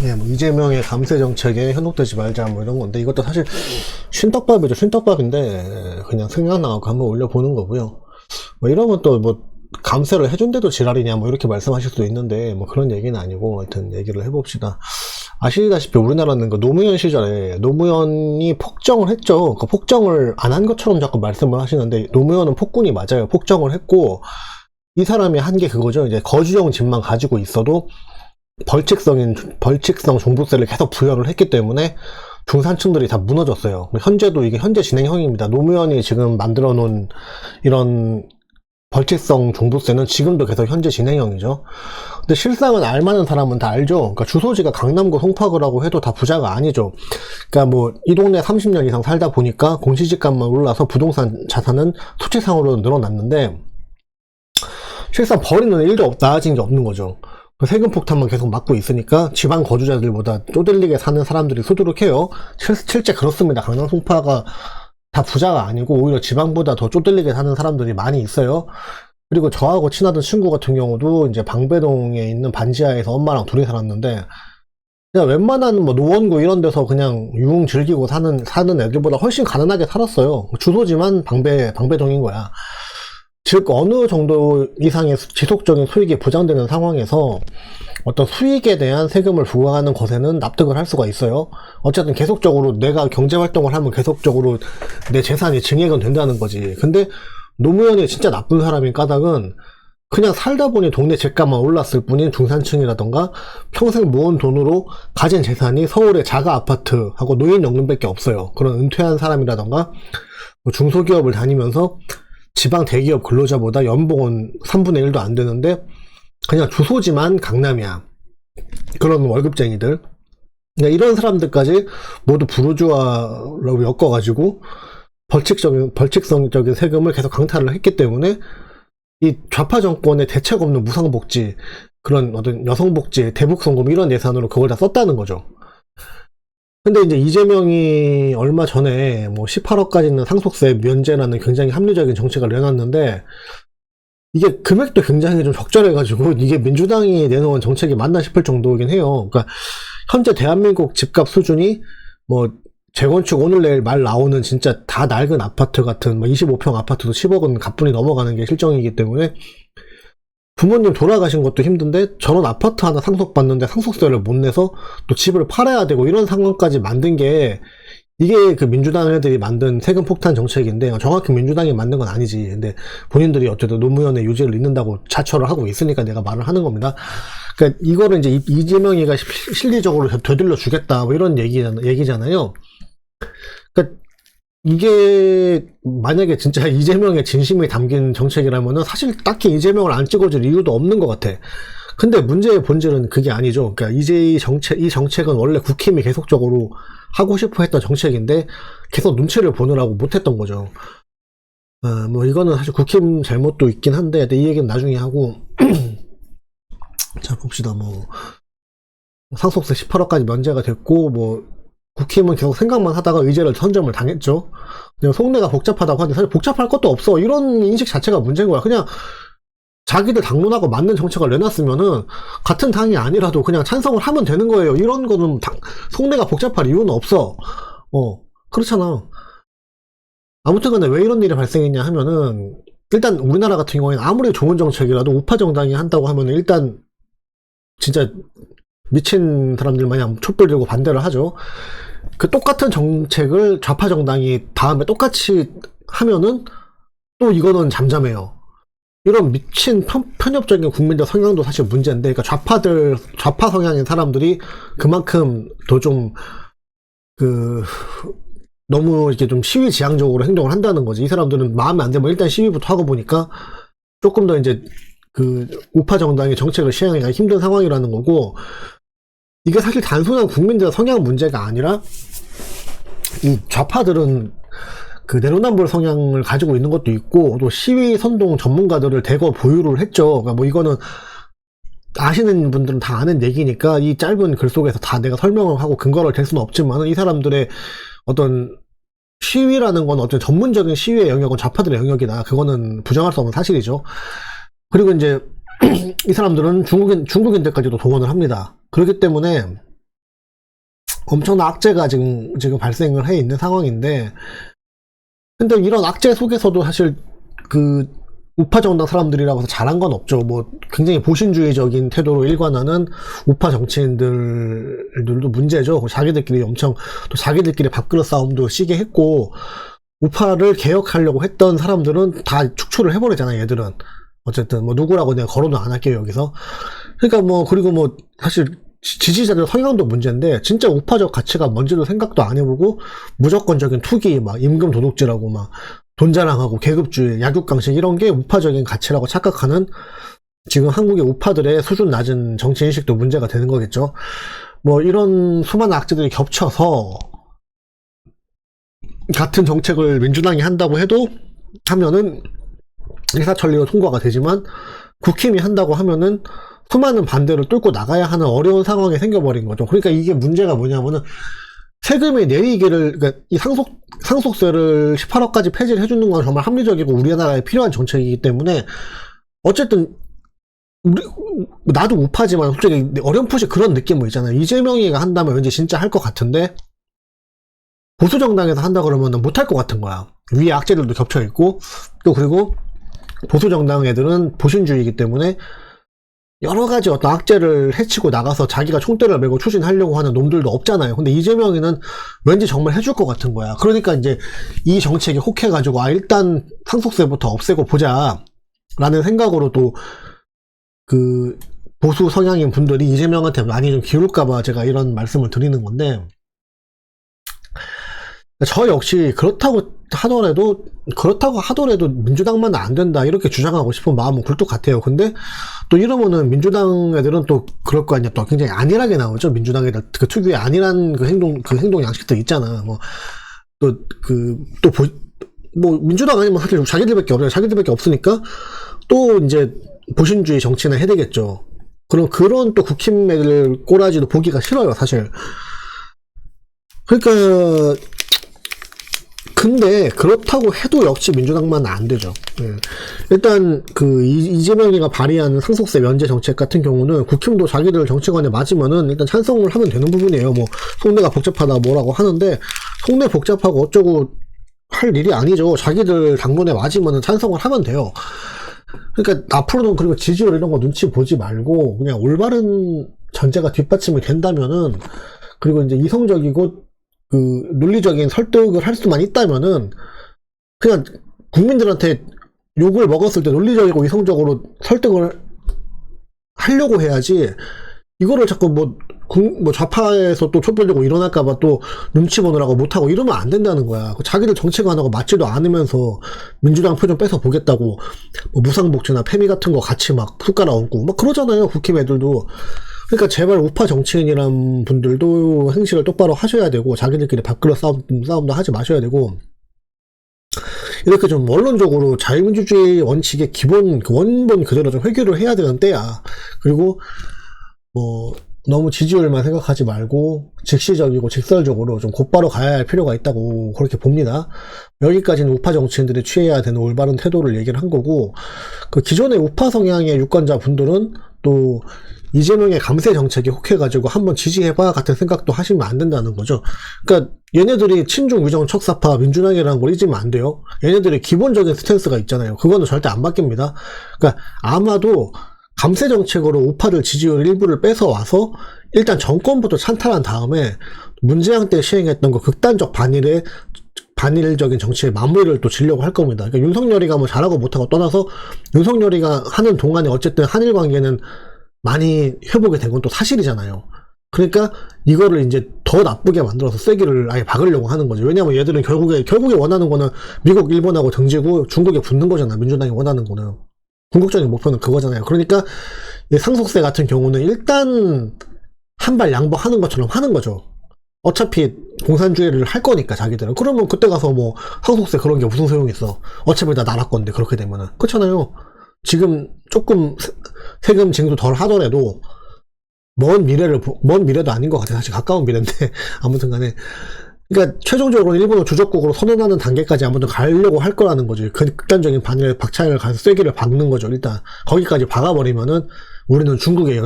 예, 뭐 이재명의 감세 정책에 현혹되지 말자 뭐 이런 건데 이것도 사실 쉰떡밥이죠. 쉰떡밥인데 그냥 생각나고 한번 올려보는 거고요. 뭐 이러면 또 뭐 감세를 해준데도 지랄이냐 뭐 이렇게 말씀하실 수도 있는데 뭐 그런 얘기는 아니고 하여튼 얘기를 해봅시다. 아시다시피 우리나라는 그 노무현 시절에 노무현이 폭정을 했죠. 그 폭정을 안 한 것처럼 자꾸 말씀을 하시는데 노무현은 폭군이 맞아요. 폭정을 했고 이 사람이 한 게 그거죠. 이제 거주용 집만 가지고 있어도 벌칙성 종부세를 계속 부여를 했기 때문에 중산층들이 다 무너졌어요. 현재도 이게 현재 진행형입니다. 노무현이 지금 만들어 놓은 이런 벌칙성 종부세는 지금도 계속 현재 진행형이죠. 근데 실상은 알만한 사람은 다 알죠. 그러니까 주소지가 강남구 송파구라고 해도 다 부자가 아니죠. 그러니까 뭐 이 동네 30년 이상 살다 보니까 공시지가만 올라서 부동산 자산은 수치상으로 늘어났는데 실상 벌이는 일도 나아진 게 없는 거죠. 세금 폭탄만 계속 맞고 있으니까 지방 거주자들보다 쪼들리게 사는 사람들이 수두룩해요. 실제 그렇습니다. 강남 송파가 다 부자가 아니고 오히려 지방보다 더 쪼들리게 사는 사람들이 많이 있어요. 그리고 저하고 친하던 친구 같은 경우도 이제 방배동에 있는 반지하에서 엄마랑 둘이 살았는데 그냥 웬만한 뭐 노원구 이런 데서 그냥 유흥 즐기고 사는 애들보다 훨씬 가난하게 살았어요. 주소지만 방배동인 거야. 즉 어느 정도 이상의 지속적인 수익이 보장되는 상황에서 어떤 수익에 대한 세금을 부과하는 것에는 납득을 할 수가 있어요. 어쨌든 계속적으로 내가 경제활동을 하면 계속적으로 내 재산이 증액은 된다는 거지. 근데 노무현이 진짜 나쁜 사람인 까닭은 그냥 살다 보니 동네 집값만 올랐을 뿐인 중산층이라던가 평생 모은 돈으로 가진 재산이 서울의 자가 아파트하고 노인연금밖에 없어요. 그런 은퇴한 사람이라던가 뭐 중소기업을 다니면서 지방 대기업 근로자보다 연봉은 3분의 1도 안 되는데 그냥 주소지만 강남이야. 그런 월급쟁이들. 그러니까 이런 사람들까지 모두 부르주아로 엮어가지고 벌칙성적인 세금을 계속 강탈을 했기 때문에 이 좌파 정권의 대책 없는 무상복지, 그런 어떤 여성복지, 대북송금 이런 예산으로 그걸 다 썼다는 거죠. 근데 이제 이재명이 얼마 전에 뭐 18억까지는 상속세 면제라는 굉장히 합리적인 정책을 내놨는데 이게 금액도 굉장히 좀 적절해가지고 이게 민주당이 내놓은 정책이 맞나 싶을 정도이긴 해요. 그러니까 현재 대한민국 집값 수준이 뭐 재건축 오늘 내일 말 나오는 진짜 다 낡은 아파트 같은 뭐 25평 아파트도 10억은 가뿐히 넘어가는 게 실정이기 때문에 부모님 돌아가신 것도 힘든데 저런 아파트 하나 상속받는데 상속세를 못 내서 또 집을 팔아야 되고 이런 상황까지 만든 게 이게 그 민주당 애들이 만든 세금 폭탄 정책인데 정확히 민주당이 만든 건 아니지. 근데 본인들이 어쨌든 노무현의 유지를 잇는다고 자처를 하고 있으니까 내가 말을 하는 겁니다. 그러니까 이거를 이제 이재명이가 실리적으로 되돌려 주겠다 뭐 이런 얘기잖아요. 그러니까 이게 만약에 진짜 이재명의 진심이 담긴 정책이라면은 사실 딱히 이재명을 안 찍어줄 이유도 없는 것 같아. 근데 문제의 본질은 그게 아니죠. 그러니까 이 정책은 원래 국힘이 계속적으로 하고 싶어 했던 정책인데 계속 눈치를 보느라고 못했던 거죠. 뭐 이거는 사실 국힘 잘못도 있긴 한데 이 얘기는 나중에 하고 자 봅시다. 뭐 상속세 18억까지 면제가 됐고 뭐 국힘은 계속 생각만 하다가 의제를 선점을 당했죠. 그냥 속내가 복잡하다고 하는데 사실 복잡할 것도 없어. 이런 인식 자체가 문제인 거야. 그냥 자기들 당론하고 맞는 정책을 내놨으면은 같은 당이 아니라도 그냥 찬성을 하면 되는 거예요. 이런 거는 속내가 복잡할 이유는 없어. 그렇잖아. 아무튼 간에 왜 이런 일이 발생했냐 하면은 일단 우리나라 같은 경우에는 아무리 좋은 정책이라도 우파 정당이 한다고 하면은 일단 진짜 미친 사람들 마냥 촛불 들고 반대를 하죠. 그 똑같은 정책을 좌파 정당이 다음에 똑같이 하면은 또 이거는 잠잠해요. 이런 미친 편협적인 국민들 성향도 사실 문제인데, 그러니까 좌파 성향인 사람들이 그만큼 더 좀 너무 이렇게 좀 시위지향적으로 행동을 한다는 거지. 이 사람들은 마음에 안 들면 일단 시위부터 하고 보니까 조금 더 이제 우파 정당의 정책을 시행하기가 힘든 상황이라는 거고, 이게 사실 단순한 국민들의 성향 문제가 아니라 이 좌파들은 그 내로남불 성향을 가지고 있는 것도 있고 또 시위 선동 전문가들을 대거 보유를 했죠. 그러니까 뭐 이거는 아시는 분들은 다 아는 얘기니까 이 짧은 글 속에서 다 내가 설명을 하고 근거를 댈 수는 없지만 이 사람들의 어떤 시위라는 건 어떤 전문적인 시위의 영역은 좌파들의 영역이다. 그거는 부정할 수 없는 사실이죠. 그리고 이제 이 사람들은 중국인들까지도 동원을 합니다. 그렇기 때문에 엄청난 악재가 지금 발생을 해 있는 상황인데, 근데 이런 악재 속에서도 사실 그 우파 정당 사람들이라고 해서 잘한 건 없죠. 뭐 굉장히 보신주의적인 태도로 일관하는 우파 정치인들도 문제죠. 자기들끼리 엄청 또 자기들끼리 밥그릇 싸움도 시게 했고, 우파를 개혁하려고 했던 사람들은 다 축출을 해버리잖아요. 얘들은 어쨌든 뭐 누구라고 내가 거론은 안 할게요 여기서. 그러니까 뭐 그리고 뭐 사실 지지자들 성향도 문제인데, 진짜 우파적 가치가 뭔지도 생각도 안 해보고 무조건적인 투기, 막 임금 도둑질하고 막 돈 자랑하고 계급주의, 약육강식 이런 게 우파적인 가치라고 착각하는 지금 한국의 우파들의 수준 낮은 정치인식도 문제가 되는 거겠죠. 뭐 이런 수많은 악재들이 겹쳐서 같은 정책을 민주당이 한다고 하면은 일사천리로 통과가 되지만, 국힘이 한다고 하면은 수많은 반대를 뚫고 나가야 하는 어려운 상황이 생겨버린 거죠. 그러니까 이게 문제가 뭐냐면은, 세금의 내리기를, 그러니까 이 상속세를 18억까지 폐지를 해주는 건 정말 합리적이고 우리나라에 필요한 정책이기 때문에, 어쨌든 나도 우파지만 솔직히 어렴풋이 그런 느낌은 있잖아요. 이재명이가 한다면 왠지 진짜 할 것 같은데, 보수 정당에서 한다 그러면 못할 것 같은 거야. 위에 악재들도 겹쳐 있고, 또 그리고 보수 정당 애들은 보신주의이기 때문에 여러 가지 어떤 악재를 해치고 나가서 자기가 총대를 메고 추진하려고 하는 놈들도 없잖아요. 근데 이재명이는 왠지 정말 해줄 것 같은 거야. 그러니까 이제 이 정책에 혹해가지고, 일단 상속세부터 없애고 보자 라는 생각으로 또 그 보수 성향인 분들이 이재명한테 많이 좀 기울까봐 제가 이런 말씀을 드리는 건데, 저 역시 그렇다고 하더라도 민주당만 안 된다 이렇게 주장하고 싶은 마음은 굴뚝 같아요. 근데 또 이러면은 민주당 애들은 또 그럴 거 아니야. 또 굉장히 안일하게 나오죠. 민주당 애들 그 특유의 안일한 그 행동 양식들 있잖아. 뭐 뭐 민주당 아니면 사실 자기들밖에 없어요. 자기들밖에 없으니까 또 이제 보신주의 정치나 해야 되겠죠. 그런 또 국힘 애들 꼬라지도 보기가 싫어요, 사실. 그러니까 근데 그렇다고 해도 역시 민주당만 안 되죠. 예. 일단 그 이재명이가 발의하는 상속세 면제 정책 같은 경우는 국힘도 자기들 정치관에 맞으면은 일단 찬성을 하면 되는 부분이에요. 뭐 속내가 복잡하다 뭐라고 하는데, 속내 복잡하고 어쩌고 할 일이 아니죠. 자기들 당론에 맞으면은 찬성을 하면 돼요. 그러니까 앞으로는 그리고 지지율 이런 거 눈치 보지 말고 그냥 올바른 전제가 뒷받침이 된다면은, 그리고 이제 이성적이고 그 논리적인 설득을 할 수만 있다면은 그냥 국민들한테 욕을 먹었을 때 논리적이고 이성적으로 설득을 하려고 해야지, 이거를 자꾸 뭐 좌파에서 또 촛불 들고 일어날까봐 또 눈치 보느라고 못하고 이러면 안 된다는 거야. 자기들 정책안하고 맞지도 않으면서 민주당 표 좀 뺏어 보겠다고 뭐 무상복지나 페미 같은 거 같이 막 숟가락 얹고 막 그러잖아요, 국힘 애들도. 그러니까 제발 우파 정치인이란 분들도 행실을 똑바로 하셔야 되고, 자기들끼리 밥그릇 싸움도 하지 마셔야 되고, 이렇게 좀 원론적으로 자유민주주의 원칙의 기본 원본 그대로 좀 회귀를 해야 되는 때야. 그리고 뭐 너무 지지율만 생각하지 말고 즉시적이고 직설적으로 좀 곧바로 가야 할 필요가 있다고 그렇게 봅니다. 여기까지는 우파 정치인들이 취해야 되는 올바른 태도를 얘기를 한 거고, 그 기존의 우파 성향의 유권자 분들은 또 이재명의 감세 정책에 혹해가지고 한번 지지해봐 같은 생각도 하시면 안 된다는 거죠. 그러니까 얘네들이 친중 위정 척사파 민주당이라는 걸 잊으면 안 돼요. 얘네들이 기본적인 스탠스가 있잖아요. 그거는 절대 안 바뀝니다. 그러니까 아마도 감세 정책으로 우파들 지지율 일부를 뺏어와서 일단 정권부터 찬탈한 다음에 문재인 때 시행했던 그 극단적 반일적인 정치의 마무리를 또 지려고 할 겁니다. 그러니까 윤석열이가 뭐 잘하고 못하고 떠나서 윤석열이가 하는 동안에 어쨌든 한일 관계는 많이 회복이 된 건 또 사실이잖아요. 그러니까 이거를 이제 더 나쁘게 만들어서 쐐기를 아예 박으려고 하는 거죠. 왜냐면 얘들은 결국에 원하는 거는 미국, 일본하고 등지고 중국에 붙는 거잖아. 민주당이 원하는 거는. 궁극적인 목표는 그거잖아요. 그러니까 상속세 같은 경우는 일단 한 발 양보하는 것처럼 하는 거죠. 어차피 공산주의를 할 거니까 자기들은. 그러면 그때 가서 뭐 상속세 그런 게 무슨 소용이 있어. 어차피 다 나라 건데 그렇게 되면은. 그렇잖아요. 지금 조금 세금 징수 덜 하더라도 먼 미래도 아닌 것 같아요. 사실 가까운 미래인데 아무튼 간에, 그러니까 최종적으로 일본을 주적국으로 선언하는 단계까지 아무튼 가려고 할 거라는 거지. 극단적인 반일 박차를 가서 쐐기를 박는 거죠. 일단 거기까지 박아버리면은 우리는 중국의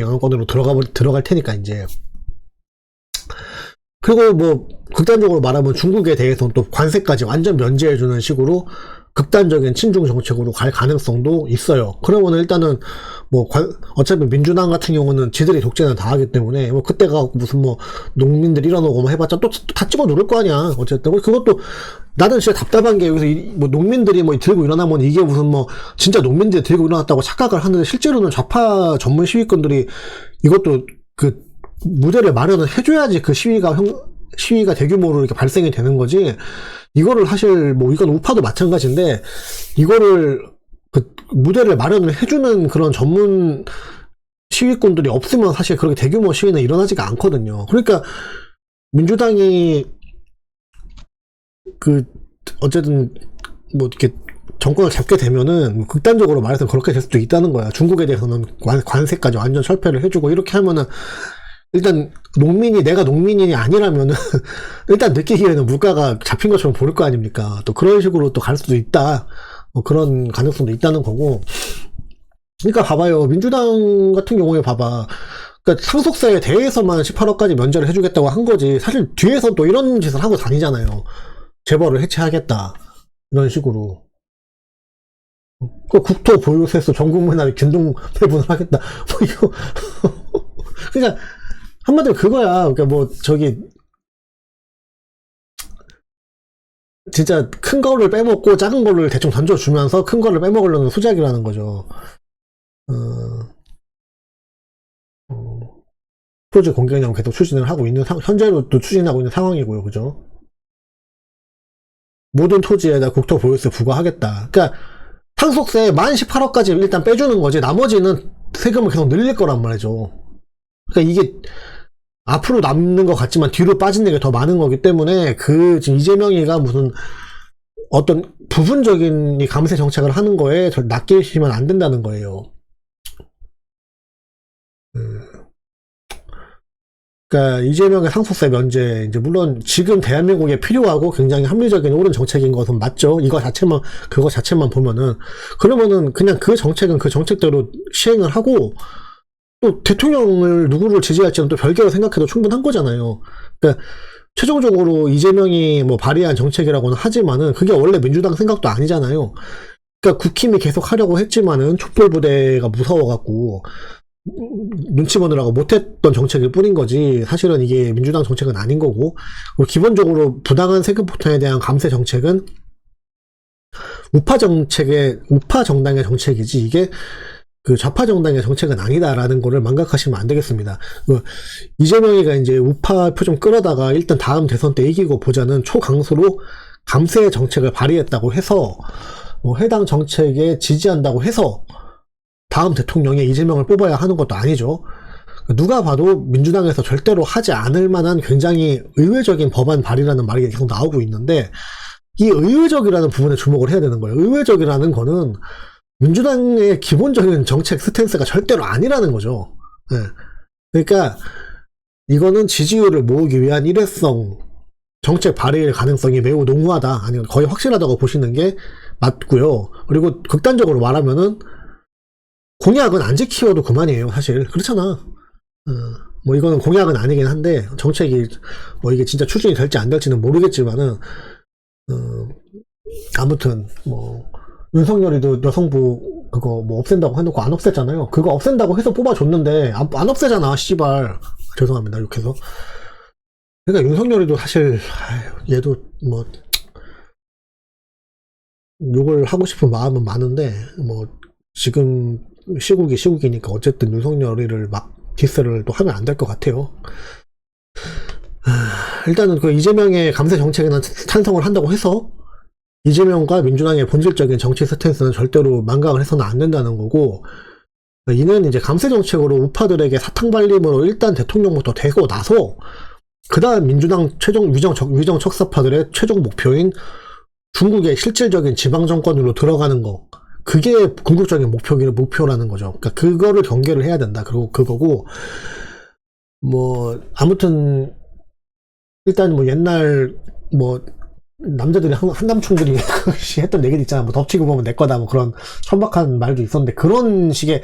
영향권으로 들어갈 테니까 이제. 그리고 뭐 극단적으로 말하면 중국에 대해서는 또 관세까지 완전 면제해주는 식으로 극단적인 친중 정책으로 갈 가능성도 있어요. 그러면 일단은 뭐 어차피 민주당 같은 경우는 지들이 독재는 다 하기 때문에 뭐 그때가 무슨 뭐 농민들 일어나고 뭐 해봤자 또 다 집어 누를 거 아니야. 어쨌든 그것도 나는 진짜 답답한 게 여기서 뭐 농민들이 뭐 들고 일어나면 이게 무슨 뭐 진짜 농민들이 들고 일어났다고 착각을 하는데 실제로는 좌파 전문 시위꾼들이 이것도 그 무대를 마련을 해줘야지 그 시위가 대규모로 이렇게 발생이 되는 거지. 이거를 사실 뭐 이건 우파도 마찬가지인데 이거를 그 무대를 마련을 해주는 그런 전문 시위꾼들이 없으면 사실 그렇게 대규모 시위는 일어나지가 않거든요. 그러니까 민주당이 그 어쨌든 뭐 이렇게 정권을 잡게 되면은 극단적으로 말해서 그렇게 될 수도 있다는 거야. 중국에 대해서는 관세까지 완전 철폐를 해주고 이렇게 하면은 일단 내가 농민이 아니라면은 일단 느끼기에는 물가가 잡힌 것처럼 보일 거 아닙니까? 또 그런 식으로 또 갈 수도 있다. 뭐 그런 가능성도 있다는 거고. 그러니까 봐봐요. 민주당 같은 경우에 봐봐. 그러니까 상속세에 대해서만 18억까지 면제를 해주겠다고 한 거지. 사실 뒤에서 또 이런 짓을 하고 다니잖아요. 재벌을 해체하겠다. 이런 식으로. 그 국토 보유세수 전 국민한테 균등 배분을 하겠다. 뭐 이거. 그러니까 한마디로 그거야. 그러니까 뭐 저기 진짜 큰 거를 빼먹고 작은 거를 대충 던져주면서 큰 거를 빼먹으려는 수작이라는 거죠. 프로젝트 공개념 계속 추진을 하고 있는 현재로도 추진하고 있는 상황이고요. 그죠? 모든 토지에다 국토 보유세 부과하겠다. 그러니까 상속세 만 18억까지 일단 빼주는 거지. 나머지는 세금을 계속 늘릴 거란 말이죠. 그러니까 이게 앞으로 남는 것 같지만 뒤로 빠지는 게 더 많은 거기 때문에 지금 이재명이가 무슨 어떤 부분적인 이 감세 정책을 하는 거에 낚이시면 안 된다는 거예요. 그러니까 이재명의 상속세 면제 이제 물론 지금 대한민국에 필요하고 굉장히 합리적인 옳은 정책인 것은 맞죠. 그거 자체만 보면은 그러면은 그냥 그 정책은 그 정책대로 시행을 하고 또 대통령을 누구를 지지할지는 또 별개로 생각해도 충분한 거잖아요. 그러니까 최종적으로 이재명이 뭐 발의한 정책이라고는 하지만은 그게 원래 민주당 생각도 아니잖아요. 그러니까 국힘이 계속 하려고 했지만은 촛불부대가 무서워갖고 눈치 보느라고 못했던 정책일 뿐인 거지. 사실은 이게 민주당 정책은 아닌 거고, 기본적으로 부당한 세금 폭탄에 대한 감세 정책은 우파 정당의 정책이지 이게 그 좌파 정당의 정책은 아니다라는 거를 망각하시면 안 되겠습니다. 이재명이가 이제 우파 표 좀 끌어다가 일단 다음 대선 때 이기고 보자는 초강수로 감세 정책을 발의했다고 해서 해당 정책에 지지한다고 해서 다음 대통령에 이재명을 뽑아야 하는 것도 아니죠. 누가 봐도 민주당에서 절대로 하지 않을 만한 굉장히 의외적인 법안 발의라는 말이 계속 나오고 있는데 이 의외적이라는 부분에 주목을 해야 되는 거예요. 의외적이라는 거는 민주당의 기본적인 정책 스탠스가 절대로 아니라는 거죠. 네. 그러니까 이거는 지지율을 모으기 위한 일회성 정책 발의의 가능성이 매우 농후하다, 아니면 거의 확실하다고 보시는 게 맞고요. 그리고 극단적으로 말하면은 공약은 안 지키어도 그만이에요. 사실 그렇잖아. 뭐 이거는 공약은 아니긴 한데 정책이 뭐 이게 진짜 추진이 될지 안 될지는 모르겠지만은 아무튼 뭐 윤석열이도 여성부 그거 뭐 없앤다고 해놓고 안 없앴잖아요. 그거 없앤다고 해서 뽑아줬는데 안 없애잖아. 씨발. 죄송합니다. 욕해서. 그러니까 윤석열이도 사실 얘도 뭐 욕을 하고 싶은 마음은 많은데 뭐 지금 시국이니까 어쨌든 윤석열이를 막 디스를 또 하면 안 될 것 같아요. 일단은 그 이재명의 감세 정책에는 찬성을 한다고 해서 이재명과 민주당의 본질적인 정치 스탠스는 절대로 망각을 해서는 안 된다는 거고, 이는 이제 감세 정책으로 우파들에게 사탕 발림으로 일단 대통령부터 되고 나서 그 다음 민주당 위정 척사파들의 최종 목표인 중국의 실질적인 지방 정권으로 들어가는 거, 그게 궁극적인 목표라는 거죠. 그러니까 그거를 경계를 해야 된다. 그리고 그거고, 뭐 아무튼 일단 뭐 옛날 뭐 남자들이 한남충들이 했던 얘기도 있잖아. 뭐 덮치고 보면 내 거다. 뭐 그런 천박한 말도 있었는데 그런 식의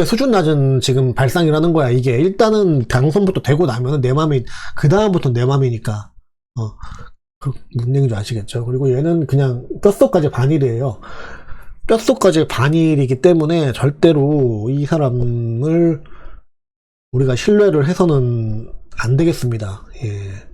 수준 낮은 지금 발상이라는 거야. 이게 일단은 당선부터 되고 나면은 내 맘이 그 다음부터 내 맘이니까. 무슨 얘기인지 아시겠죠? 그리고 얘는 그냥 뼛속까지 반일이에요. 뼛속까지 반일이기 때문에 절대로 이 사람을 우리가 신뢰를 해서는 안 되겠습니다. 예.